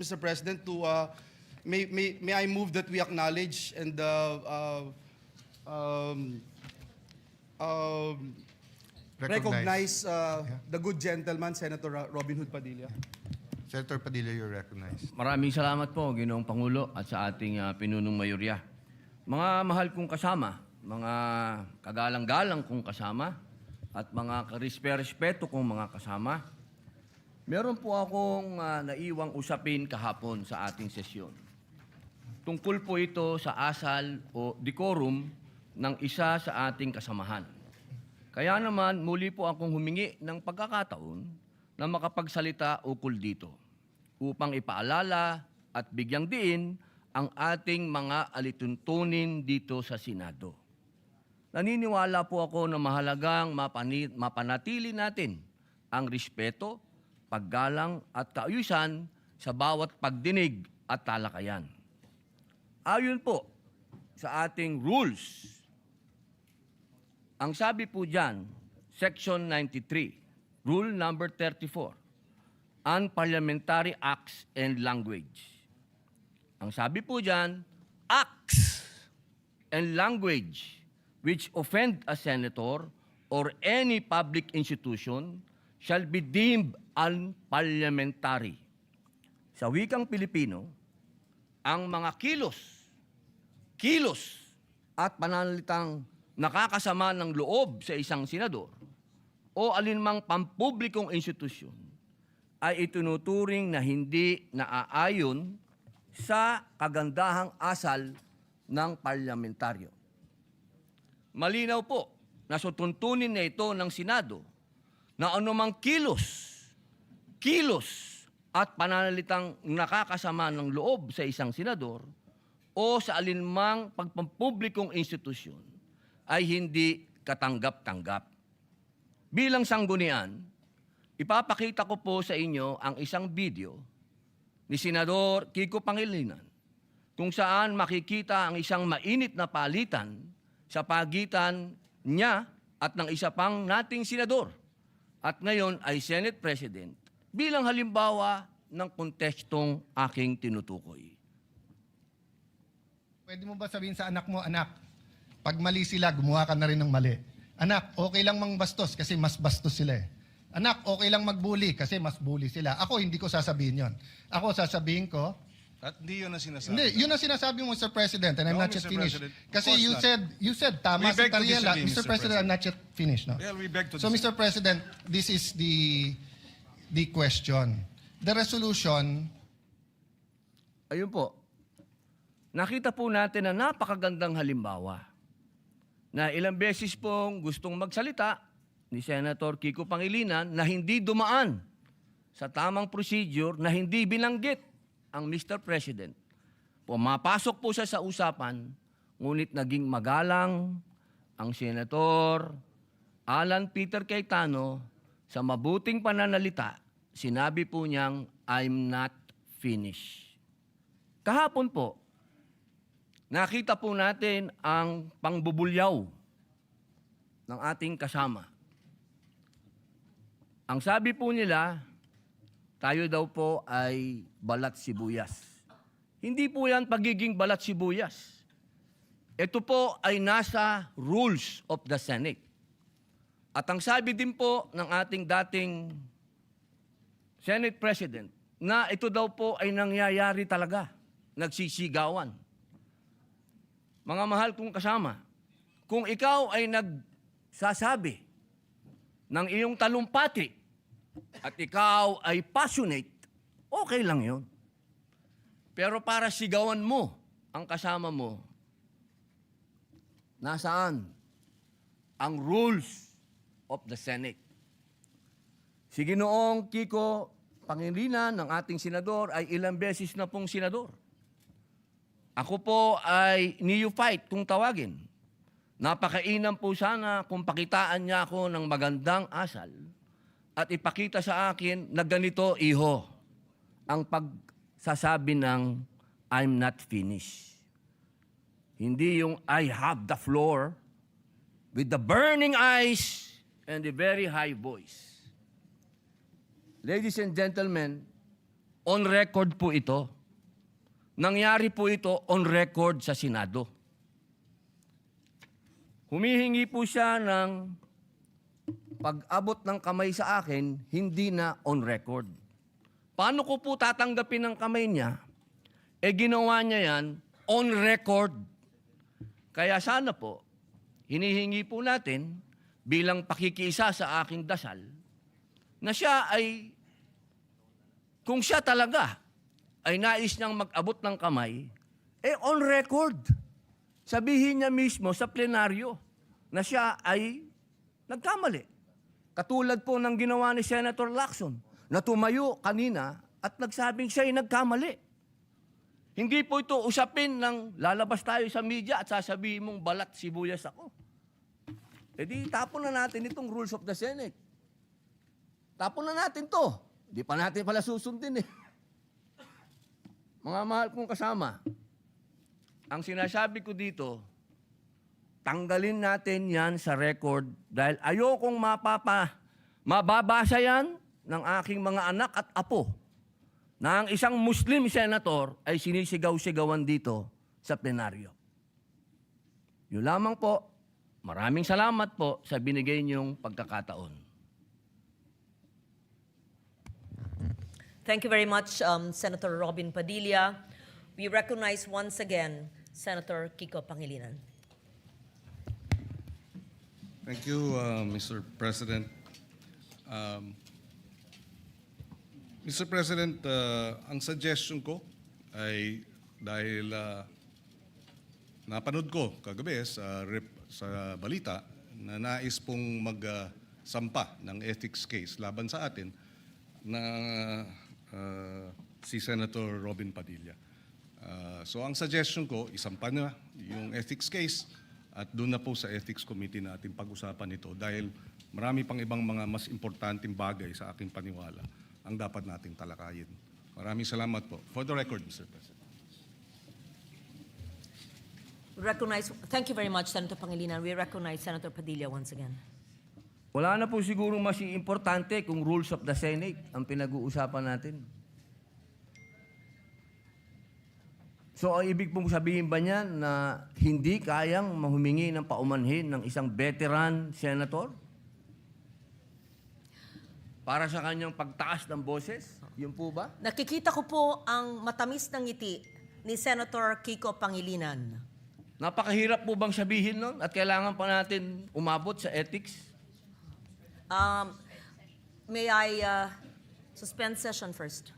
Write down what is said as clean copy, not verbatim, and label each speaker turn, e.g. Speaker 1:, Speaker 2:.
Speaker 1: Mr. President, to may I move that we acknowledge and um, um, recognize the good gentleman, Senator Robin Hood Padilla.
Speaker 2: Senator Padilla, you're recognized.
Speaker 3: Maraming salamat po, Ginoong Pangulo, at sa ating pinunong mayorya. Mga mahal kong kasama, mga kagalang-galang kong kasama, at mga karespeto kong mga kasama, meron po akong naiwang usapin kahapon sa ating sesyon. Tungkol po ito sa asal o decorum ng isa sa ating kasamahan. Kaya naman, muli po akong humingi ng pagkakataon na makapagsalita ukol dito upang ipaalala at bigyang diin ang ating mga alituntunin dito sa Senado. Naniniwala po ako na mahalagang mapanatili natin ang respeto, paggalang at kaayusan sa bawat pagdinig at talakayan. Ayon po sa ating rules, ang sabi po dyan, Section 93, Rule number 34, Unparliamentary Acts and Language. Ang sabi po dyan, acts and language which offend a senator or any public institution shall be deemed unparliamentary. Sa wikang Pilipino, ang mga kilos at pananalitang nakakasama ng loob sa isang senador o alinmang pampublikong institusyon ay itinuturing na hindi naaayon sa kagandahang asal ng parlamentaryo. Malinaw po na sutuntunin na ito ng Senado na anumang kilos at pananalitang nakakasama ng loob sa isang senador o sa alinmang pagpampublikong institusyon ay hindi katanggap-tanggap. Bilang sanggunian, ipapakita ko po sa inyo ang isang video ni Senador Kiko Pangilinan kung saan makikita ang isang mainit na palitan sa pagitan niya at ng isa pang nating senador at ngayon ay Senate President bilang halimbawa ng kontekstong aking tinutukoy.
Speaker 4: Pwede mo ba sabihin sa anak mo, anak, pag mali sila, gumawa ka na rin ng mali. Anak, okay lang mangbastos kasi mas bastos sila eh. Anak, okay lang magbully kasi mas bully sila. Ako, hindi ko sasabihin yon. Ako, sasabihin ko,
Speaker 2: At hindi yun ang sinasabi.
Speaker 4: hindi, yun ang sinasabi mo, Mr. President, and I'm
Speaker 2: No,
Speaker 4: not yet
Speaker 2: Mr.
Speaker 4: finished.
Speaker 2: President.
Speaker 4: Kasi
Speaker 2: Of course
Speaker 4: you said, tama
Speaker 2: We
Speaker 4: si
Speaker 2: beg to
Speaker 4: Tariela.
Speaker 2: disagree,
Speaker 4: Mr.
Speaker 2: Mr.
Speaker 4: President, I'm not yet finished. No?
Speaker 2: Well, we beg to
Speaker 4: So, Mr. President, this is the question. The resolution,
Speaker 3: Ayun po, nakita po natin na napakagandang halimbawa na ilang beses pong gustong magsalita ni Senator Kiko Pangilinan na hindi dumaan sa tamang procedure na hindi binanggit ang Mr. President. Pumapasok po siya sa usapan, ngunit naging magalang ang Senator Alan Peter Cayetano sa mabuting pananalita. Sinabi po niyang, I'm not finished. Kahapon po, nakita po natin ang pangbubulyaw ng ating kasama. Ang sabi po nila, tayo daw po ay balat sibuyas. Hindi po yan pagiging balat sibuyas. Ito po ay nasa rules of the Senate. At ang sabi din po ng ating dating Senate President, na ito daw po ay nangyayari talaga, nagsisigawan. Mga mahal kong kasama, kung ikaw ay nagsasabi ng iyong talumpati at ikaw ay passionate, okay lang yun. Pero para sigawan mo ang kasama mo, nasaan ang rules of the Senate? Si Ginoong Kiko Pangilinan ng ating senador ay ilang beses na pong senador. Ako po ay neophyte kung tawagin. Napakainam po sana kung pakitaan niya ako ng magandang asal at ipakita sa akin na ganito, iho, ang pagsasabi ng I'm not finished. Hindi yung I have the floor with the burning eyes and the very high voice. Ladies and gentlemen, On record po ito. Nangyari po ito on record sa Senado. Humihingi po siya ng pag-abot ng kamay sa akin, hindi na on record. Paano ko po tatanggapin ng kamay niya? Ginawa niya yan on record. Kaya sana po, hinihingi po natin bilang pakikiisa sa aking dasal, na siya ay, kung siya talaga ay nais niyang mag-abot ng kamay, on record. Sabihin niya mismo sa plenaryo na siya ay nagkamali. Katulad po ng ginawa ni Senator Lacson na tumayo kanina at nagsabing siya ay nagkamali. Hindi po ito usapin ng lalabas tayo sa media at sasabihin mong balat sibuyas ako. Di tapon na natin itong rules of the Senate. Tapon na natin to. Di pa natin pala susundin eh. Mga mahal kong kasama, ang sinasabi ko dito, tanggalin natin yan sa record dahil ayokong mababasa yan ng aking mga anak at apo na ang isang Muslim senator ay sinisigaw-sigawan dito sa plenaryo. Yun lamang po. Maraming salamat po sa binigay niyong pagkakataon.
Speaker 5: Thank you very much, Senator Robin Padilla. We recognize once again Senator Kiko Pangilinan.
Speaker 6: Thank you, Mr. President. Mr. President, ang suggestion ko ay dahil napanood ko kagabi sa balita na nais pong magsampa ng ethics case laban sa atin na si Senator Robin Padilla. So ang suggestion ko, isampa na yung ethics case at doon na po sa ethics committee natin pag-usapan ito dahil marami pang ibang mga mas importanteng bagay sa aking paniwala ang dapat nating talakayin. Maraming salamat po. For the record, Mr. President.
Speaker 5: Thank you very much, Senator Pangilinan. We recognize Senator Padilla once again.
Speaker 3: Wala na po siguro mas importante kung rules of the Senate ang pinag-uusapan natin. So, ang ibig pong sabihin ba niyan na hindi kayang mahumingi ng paumanhin ng isang veteran senator? Para sa kanyang pagtaas ng boses? Yun po ba?
Speaker 5: Nakikita ko po ang matamis ng ngiti ni Senator Kiko Pangilinan.
Speaker 3: Napakahirap po bang sabihin nun? At kailangan pa natin umabot sa ethics?
Speaker 5: May I suspend session first?